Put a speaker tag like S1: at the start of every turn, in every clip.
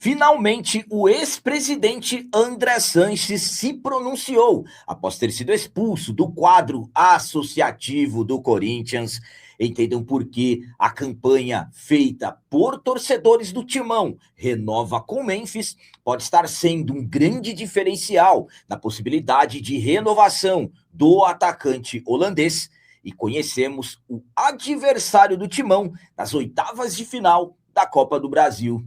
S1: Finalmente, o ex-presidente André Sanches se pronunciou após ter sido expulso do quadro associativo do Corinthians. Entendam por que a campanha feita por torcedores do Timão Renova com Memphis pode estar sendo um grande diferencial na possibilidade de renovação do atacante holandês. E conhecemos o adversário do Timão nas oitavas de final da Copa do Brasil.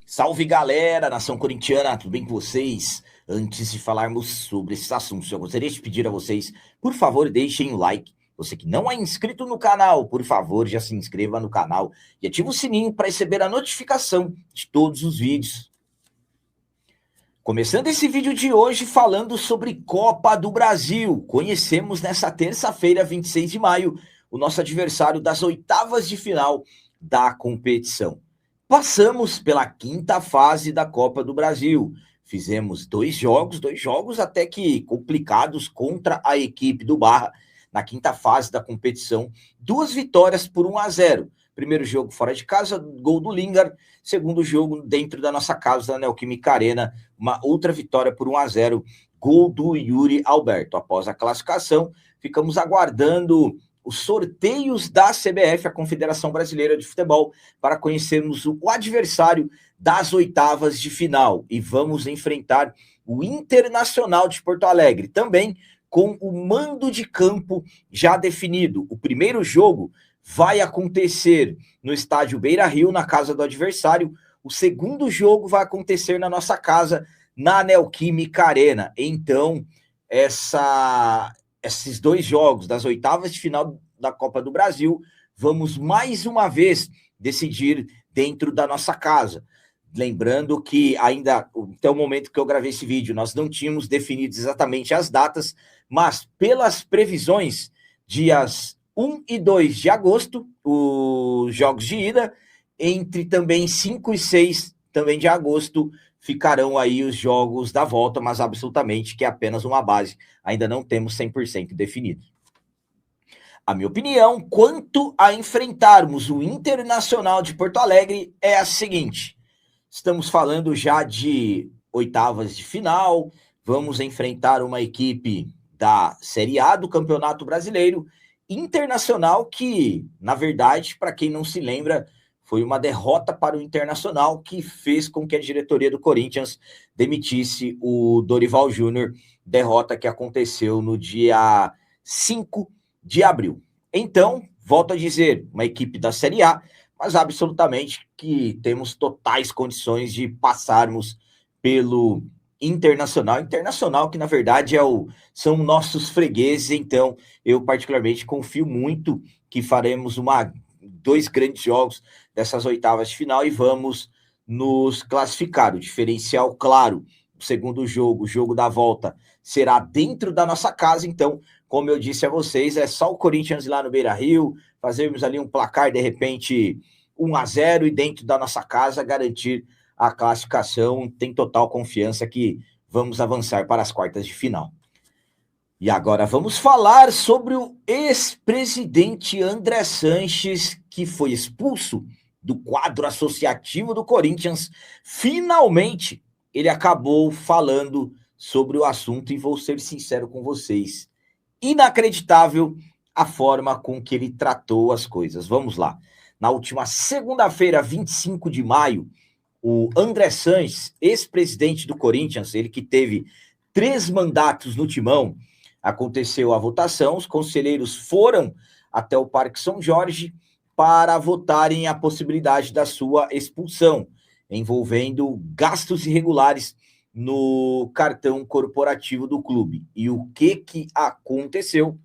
S1: Salve galera, nação corintiana, tudo bem com vocês? Antes de falarmos sobre esses assuntos, eu gostaria de pedir a vocês, por favor, deixem o like. Você que não é inscrito no canal, por favor, já se inscreva no canal e ative o sininho para receber a notificação de todos os vídeos. Começando esse vídeo de hoje falando sobre Copa do Brasil. Conhecemos nessa terça-feira, 26 de maio, o nosso adversário das oitavas de final da competição. Passamos pela quinta fase da Copa do Brasil. Fizemos dois jogos até que complicados contra a equipe do Barra na quinta fase da competição. 2 vitórias por 1-0. Primeiro jogo fora de casa, gol do Lingard. Segundo jogo dentro da nossa casa, da Neoquímica Arena, uma outra vitória por 1-0, gol do Yuri Alberto. Após a classificação, ficamos aguardando os sorteios da CBF, a Confederação Brasileira de Futebol, para conhecermos o adversário das oitavas de final. E vamos enfrentar o Internacional de Porto Alegre, também com o mando de campo já definido. O primeiro jogo vai acontecer no estádio Beira-Rio, na casa do adversário. O segundo jogo vai acontecer na nossa casa, na Neoquímica Arena. Então, esses dois jogos das oitavas de final da Copa do Brasil, vamos mais uma vez decidir dentro da nossa casa. Lembrando que ainda, até o momento que eu gravei esse vídeo, nós não tínhamos definido exatamente as datas, mas pelas previsões, dias 1 e 2 de agosto, os jogos de ida, entre também 5 e 6 também de agosto, ficarão aí os jogos da volta, mas absolutamente que é apenas uma base. Ainda não temos 100% definido. A minha opinião quanto a enfrentarmos o Internacional de Porto Alegre é a seguinte. Estamos falando já de oitavas de final, vamos enfrentar uma equipe da Série A do Campeonato Brasileiro, Internacional que, na verdade, para quem não se lembra, foi uma derrota para o Internacional que fez com que a diretoria do Corinthians demitisse o Dorival Júnior, derrota que aconteceu no dia 5 de abril. Então, volto a dizer, uma equipe da Série A, mas absolutamente que temos totais condições de passarmos pelo Internacional que na verdade são nossos fregueses, então eu particularmente confio muito que faremos dois grandes jogos dessas oitavas de final e vamos nos classificar. O diferencial, claro, o segundo jogo, o jogo da volta, será dentro da nossa casa, então, como eu disse a vocês, é só o Corinthians ir lá no Beira-Rio, fazermos ali um placar, de repente, 1-0 e dentro da nossa casa garantir a classificação. Tem total confiança que vamos avançar para as quartas de final. E agora vamos falar sobre o ex-presidente André Sanches, que foi expulso do quadro associativo do Corinthians. Finalmente, ele acabou falando sobre o assunto e vou ser sincero com vocês. Inacreditável a forma com que ele tratou as coisas. Vamos lá. Na última segunda-feira, 25 de maio, o André Sanches, ex-presidente do Corinthians, ele que teve 3 mandatos no Timão, aconteceu a votação, os conselheiros foram até o Parque São Jorge para votarem a possibilidade da sua expulsão, envolvendo gastos irregulares no cartão corporativo do clube. E o que aconteceu?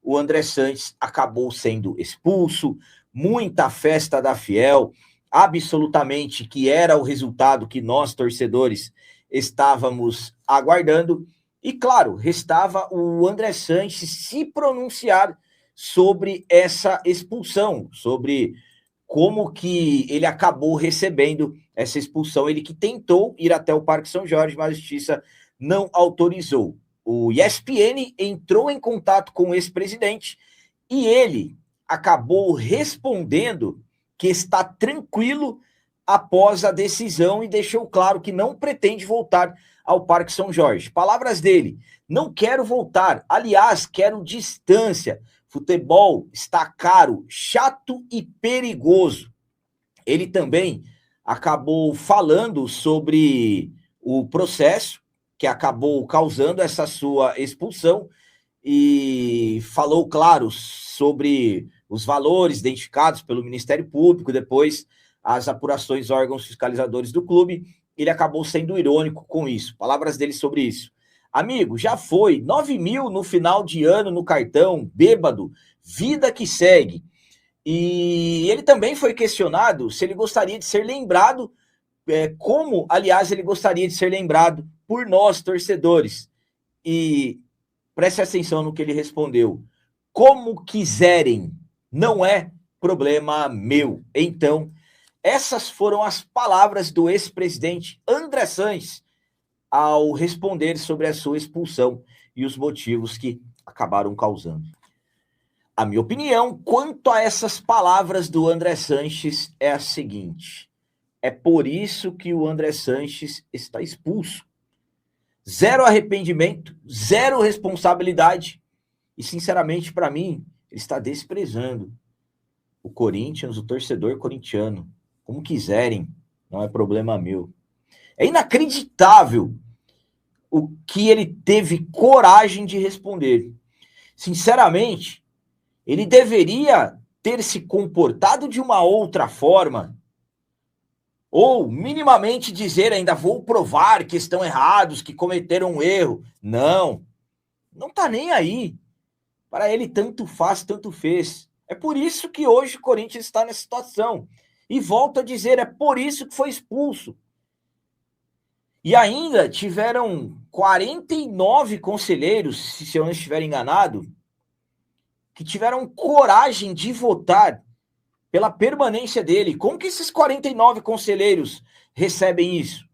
S1: O André Sanches acabou sendo expulso, muita festa da Fiel, absolutamente que era o resultado que nós, torcedores, estávamos aguardando. E, claro, restava o André Sanches se pronunciar sobre essa expulsão, sobre como que ele acabou recebendo essa expulsão. Ele que tentou ir até o Parque São Jorge, mas a justiça não autorizou. o ESPN entrou em contato com o ex-presidente e ele acabou respondendo que está tranquilo após a decisão e deixou claro que não pretende voltar ao Parque São Jorge. Palavras dele: não quero voltar, aliás, quero distância. Futebol está caro, chato e perigoso. Ele também acabou falando sobre o processo que acabou causando essa sua expulsão e falou, claro, sobre os valores identificados pelo Ministério Público, depois as apurações órgãos fiscalizadores do clube. Ele acabou sendo irônico com isso. Palavras dele sobre isso: amigo, já foi, 9 mil no final de ano no cartão, bêbado, vida que segue. E ele também foi questionado se ele gostaria de ser lembrado, como, aliás, ele gostaria de ser lembrado por nós, torcedores. E preste atenção no que ele respondeu: como quiserem, não é problema meu. Então, essas foram as palavras do ex-presidente André Sanches ao responder sobre a sua expulsão e os motivos que acabaram causando. A minha opinião quanto a essas palavras do André Sanches é a seguinte: é por isso que o André Sanches está expulso. Zero arrependimento, zero responsabilidade e, sinceramente, para mim, ele está desprezando o Corinthians, o torcedor corintiano. Como quiserem, não é problema meu. É inacreditável o que ele teve coragem de responder. Sinceramente, ele deveria ter se comportado de uma outra forma, ou minimamente dizer: ainda vou provar que estão errados, que cometeram um erro. Não tá nem aí. Para ele, tanto faz, tanto fez. É por isso que hoje o Corinthians está nessa situação. E volto a dizer, é por isso que foi expulso. E ainda tiveram 49 conselheiros, se eu não estiver enganado, que tiveram coragem de votar pela permanência dele. Como que esses 49 conselheiros recebem isso?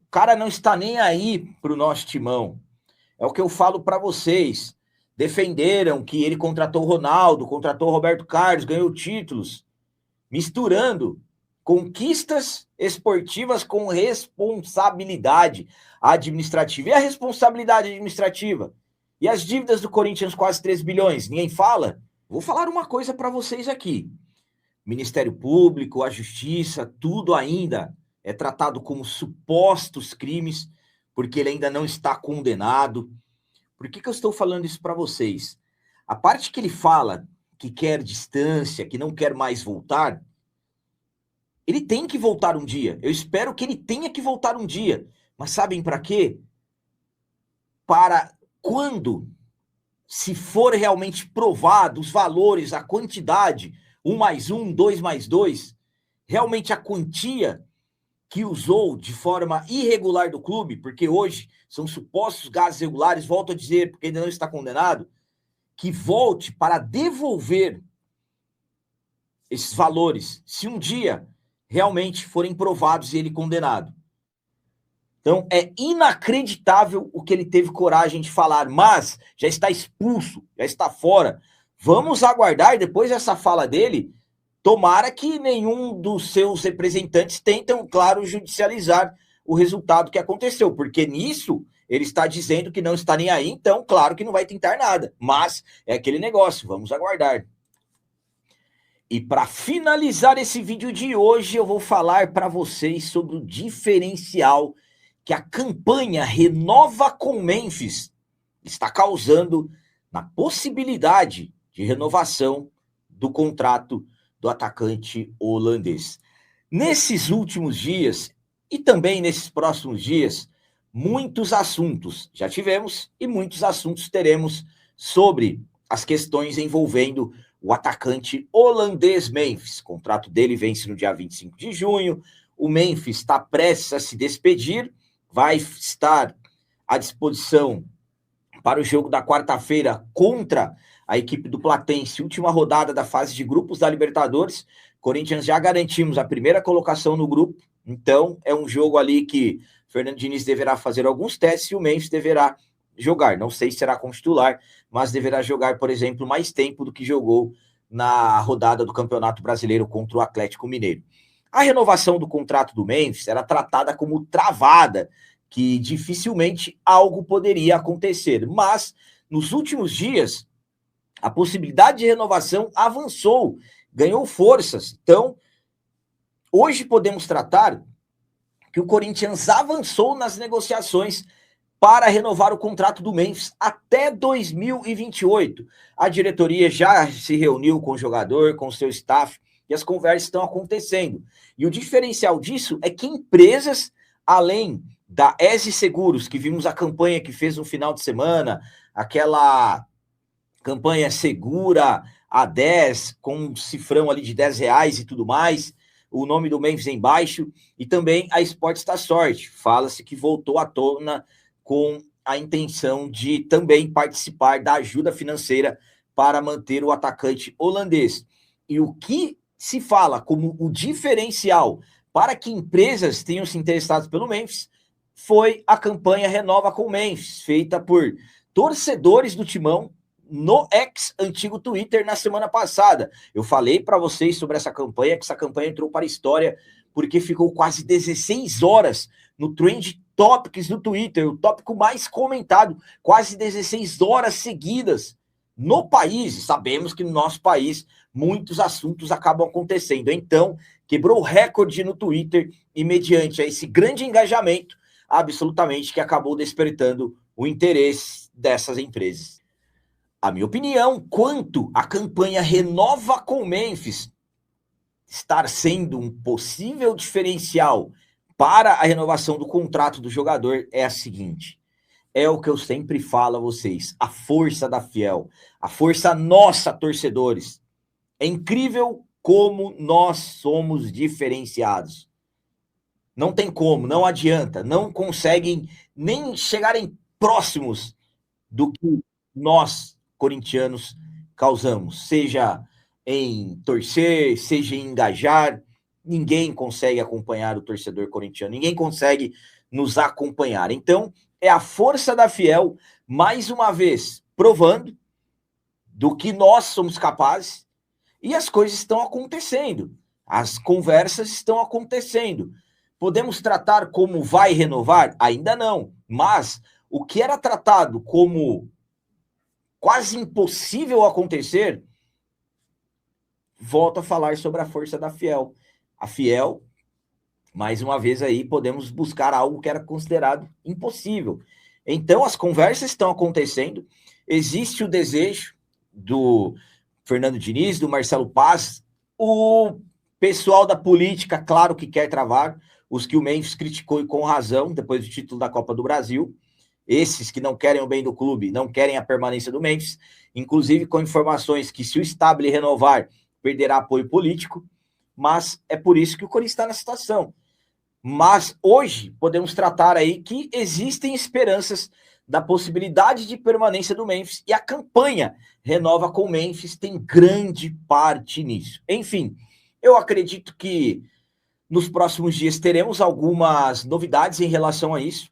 S1: O cara não está nem aí para o nosso timão. É o que eu falo para vocês. Defenderam que ele contratou o Ronaldo, contratou o Roberto Carlos, ganhou títulos, misturando conquistas esportivas com responsabilidade administrativa. E a responsabilidade administrativa? E as dívidas do Corinthians, quase 3 bilhões? Ninguém fala? Vou falar uma coisa para vocês aqui. Ministério Público, a Justiça, tudo ainda é tratado como supostos crimes, porque ele ainda não está condenado. Por que eu estou falando isso para vocês? A parte que ele fala que quer distância, que não quer mais voltar, ele tem que voltar um dia. Eu espero que ele tenha que voltar um dia. Mas sabem para quê? Para quando, se for realmente provado os valores, a quantidade, 1 mais 1, 2 mais 2, realmente a quantia que usou de forma irregular do clube, porque hoje são supostos gastos regulares, volto a dizer, porque ainda não está condenado, que volte para devolver esses valores, se um dia realmente forem provados e ele condenado. Então, é inacreditável o que ele teve coragem de falar, mas já está expulso, já está fora. Vamos aguardar, depois dessa fala dele, tomara que nenhum dos seus representantes tentam, claro, judicializar o resultado que aconteceu, porque nisso ele está dizendo que não está nem aí, então, claro que não vai tentar nada. Mas é aquele negócio, vamos aguardar. E para finalizar esse vídeo de hoje, eu vou falar para vocês sobre o diferencial que a campanha Renova com Memphis está causando na possibilidade de renovação do contrato do atacante holandês. Nesses últimos dias e também nesses próximos dias, muitos assuntos já tivemos e muitos assuntos teremos sobre as questões envolvendo o atacante holandês Memphis. O contrato dele vence no dia 25 de junho. O Memphis está prestes a se despedir, vai estar à disposição para o jogo da quarta-feira contra a equipe do Platense, última rodada da fase de grupos da Libertadores. Corinthians já garantimos a primeira colocação no grupo, então é um jogo ali que Fernando Diniz deverá fazer alguns testes e o Memphis deverá jogar. Não sei se será como titular, mas deverá jogar, por exemplo, mais tempo do que jogou na rodada do Campeonato Brasileiro contra o Atlético Mineiro. A renovação do contrato do Memphis era tratada como travada, que dificilmente algo poderia acontecer, mas nos últimos dias a possibilidade de renovação avançou, ganhou forças. Então, hoje podemos tratar que o Corinthians avançou nas negociações para renovar o contrato do Memphis até 2028. A diretoria já se reuniu com o jogador, com o seu staff, e as conversas estão acontecendo. E o diferencial disso é que empresas, além da ESE Seguros, que vimos a campanha que fez no final de semana, aquela campanha segura a 10, com um cifrão ali de R$10 e tudo mais, o nome do Memphis embaixo, e também a Esportes da Sorte. Fala-se que voltou à tona com a intenção de também participar da ajuda financeira para manter o atacante holandês. E o que se fala como o diferencial para que empresas tenham se interessado pelo Memphis foi a campanha Renova com o Memphis, feita por torcedores do Timão no ex-antigo Twitter na semana passada. Eu falei para vocês sobre essa campanha, que essa campanha entrou para a história porque ficou quase 16 horas no Trend Topics do Twitter, o tópico mais comentado, quase 16 horas seguidas no país. Sabemos que no nosso país muitos assuntos acabam acontecendo. Então, quebrou o recorde no Twitter e mediante a esse grande engajamento, absolutamente que acabou despertando o interesse dessas empresas. A minha opinião quanto à campanha Renova com Memphis estar sendo um possível diferencial para a renovação do contrato do jogador é a seguinte: é o que eu sempre falo a vocês, a força da Fiel, a força nossa, torcedores. É incrível como nós somos diferenciados. Não tem como, não adianta, não conseguem nem chegarem próximos do que nós, corintianos, causamos, seja em torcer, seja em engajar. Ninguém consegue acompanhar o torcedor corintiano, ninguém consegue nos acompanhar. Então, é a força da Fiel, mais uma vez, provando do que nós somos capazes, e as coisas estão acontecendo, as conversas estão acontecendo. Podemos tratar como vai renovar? Ainda não, mas o que era tratado como quase impossível acontecer, volto a falar sobre a força da Fiel. A Fiel, mais uma vez aí, podemos buscar algo que era considerado impossível. Então, as conversas estão acontecendo, existe o desejo do Fernando Diniz, do Marcelo Paz, o pessoal da política, claro que quer travar, os que o Memphis criticou e com razão, depois do título da Copa do Brasil, esses que não querem o bem do clube, não querem a permanência do Memphis, inclusive com informações que se o Stabile renovar, perderá apoio político, mas é por isso que o Corinthians está na situação. Mas hoje podemos tratar aí que existem esperanças da possibilidade de permanência do Memphis, e a campanha Renova com o Memphis tem grande parte nisso. Enfim, eu acredito que nos próximos dias teremos algumas novidades em relação a isso.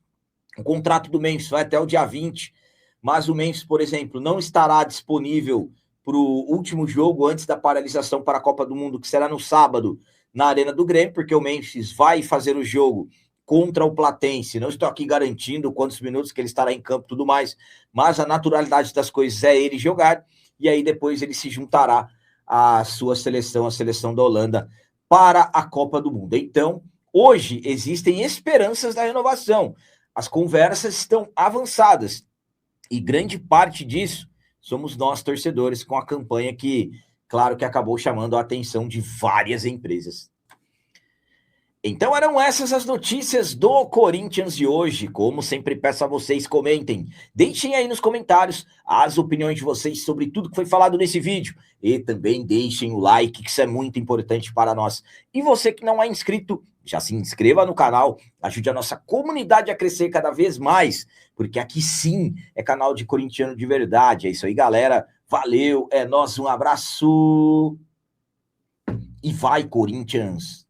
S1: O contrato do Memphis vai até o dia 20, mas o Memphis, por exemplo, não estará disponível para o último jogo antes da paralisação para a Copa do Mundo, que será no sábado, na Arena do Grêmio, porque o Memphis vai fazer o jogo contra o Platense. Não estou aqui garantindo quantos minutos que ele estará em campo e tudo mais, mas a naturalidade das coisas é ele jogar, e aí depois ele se juntará à sua seleção, a seleção da Holanda, para a Copa do Mundo. Então, hoje existem esperanças da renovação. As conversas estão avançadas, e grande parte disso somos nós, torcedores, com a campanha que, claro, que acabou chamando a atenção de várias empresas. Então eram essas as notícias do Corinthians de hoje. Como sempre peço a vocês, comentem. Deixem aí nos comentários as opiniões de vocês sobre tudo que foi falado nesse vídeo. E também deixem o like, que isso é muito importante para nós. E você que não é inscrito, já se inscreva no canal. Ajude a nossa comunidade a crescer cada vez mais. Porque aqui sim é canal de corintiano de verdade. É isso aí, galera. Valeu, é nóis, um abraço. E vai, Corinthians!